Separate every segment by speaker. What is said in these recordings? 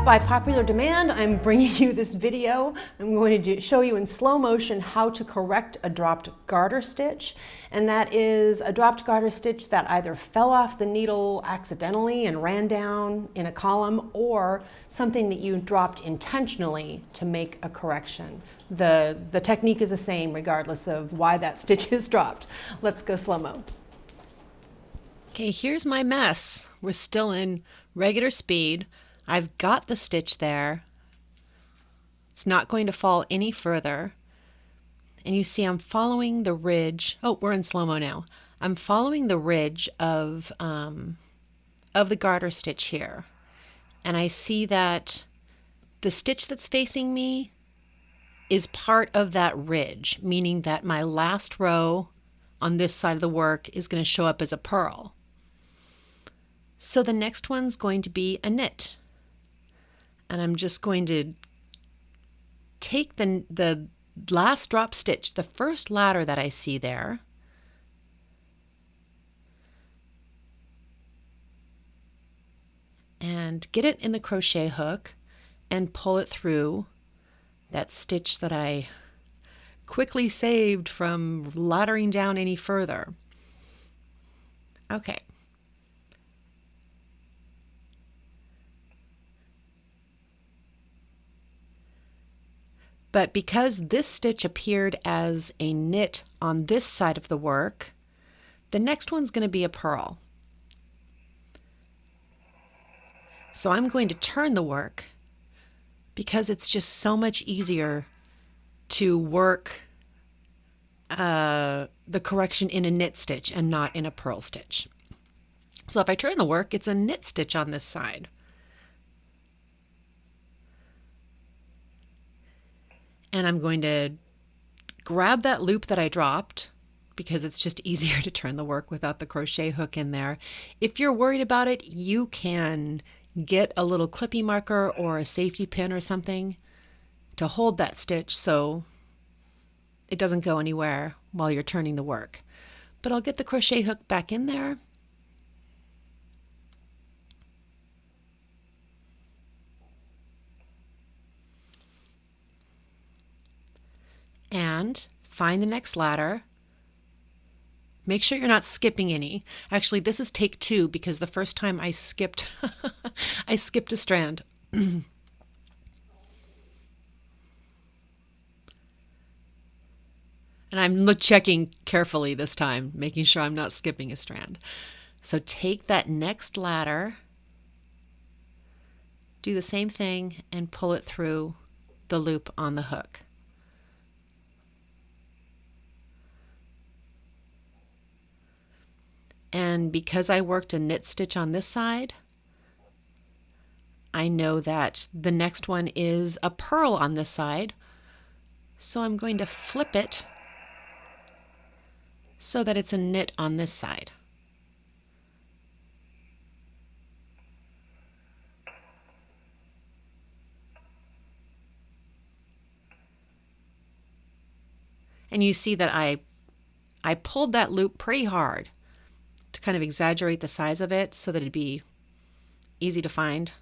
Speaker 1: By popular demand, I'm bringing you this video. I'm going to show you in slow motion how to correct a dropped garter stitch. And that is a dropped garter stitch that either fell off the needle accidentally and ran down in a column, or something that you dropped intentionally to make a correction. The technique is the same regardless of why that stitch is dropped. Let's go slow-mo.
Speaker 2: Okay, here's my mess. We're still in regular speed. I've got the stitch there. It's not going to fall any further. And you see I'm following the ridge. Oh, we're in slow-mo now. I'm following the ridge of the garter stitch here. And I see that the stitch that's facing me is part of that ridge, meaning that my last row on this side of the work is going to show up as a purl. So the next one's going to be a knit. And I'm just going to take the last drop stitch, the first ladder that I see there, and get it in the crochet hook and pull it through that stitch that I quickly saved from laddering down any further. Okay. But because this stitch appeared as a knit on this side of the work, the next one's going to be a purl. So I'm going to turn the work because it's just so much easier to work the correction in a knit stitch and not in a purl stitch. So if I turn the work, it's a knit stitch on this side. And I'm going to grab that loop that I dropped because it's just easier to turn the work without the crochet hook in there. If you're worried about it, you can get a little clippy marker or a safety pin or something to hold that stitch so it doesn't go anywhere while you're turning the work. But I'll get the crochet hook back in there. And find the next ladder. Make sure you're not skipping any. Actually, this is take 2 because the first time I skipped I skipped a strand. And I'm checking carefully this time, making sure I'm not skipping a strand. So take that next ladder, do the same thing, and pull it through the loop on the hook. And because I worked a knit stitch on this side, I know that the next one is a purl on this side. So I'm going to flip it so that it's a knit on this side. And you see that I pulled that loop pretty hard to kind of exaggerate the size of it so that it'd be easy to find.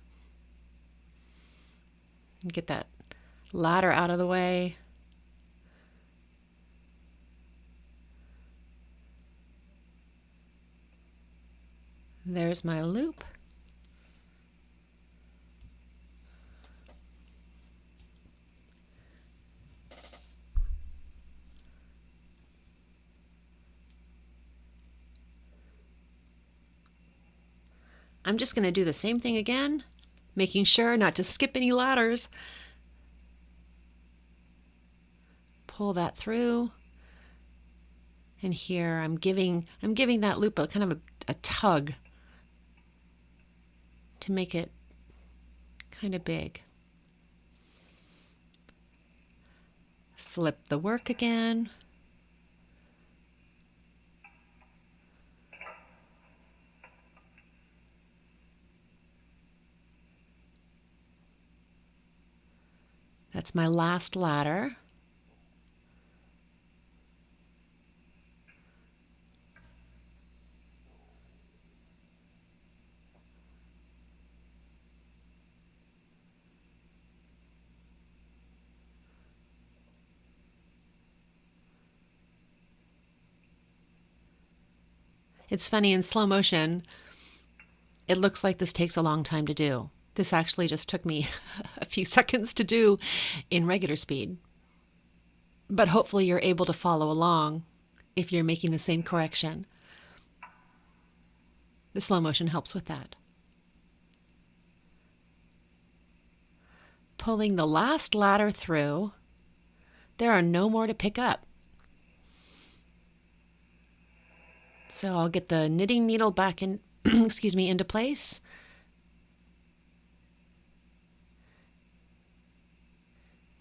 Speaker 2: Get that ladder out of the way. There's my loop. I'm just going to do the same thing again, making sure not to skip any ladders. Pull that through. And here I'm giving that loop a kind of a tug to make it kind of big. Flip the work again. That's my last ladder. It's funny, in slow motion, it looks like this takes a long time to do. This actually just took me a few seconds to do in regular speed. But hopefully you're able to follow along if you're making the same correction. The slow motion helps with that. Pulling the last ladder through, there are no more to pick up. So I'll get the knitting needle back in, into place.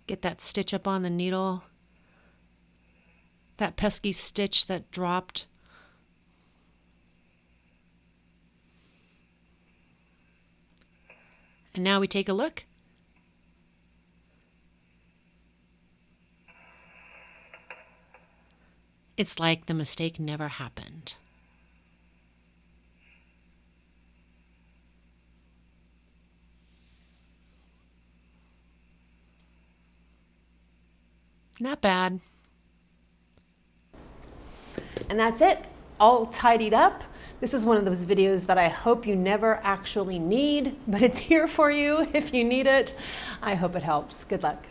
Speaker 2: Get that stitch up on the needle. That pesky stitch that dropped. And now we take a look. It's like the mistake never happened. Not bad.
Speaker 1: And that's it, all tidied up. This is one of those videos that I hope you never actually need, but it's here for you if you need it. I hope it helps. Good luck.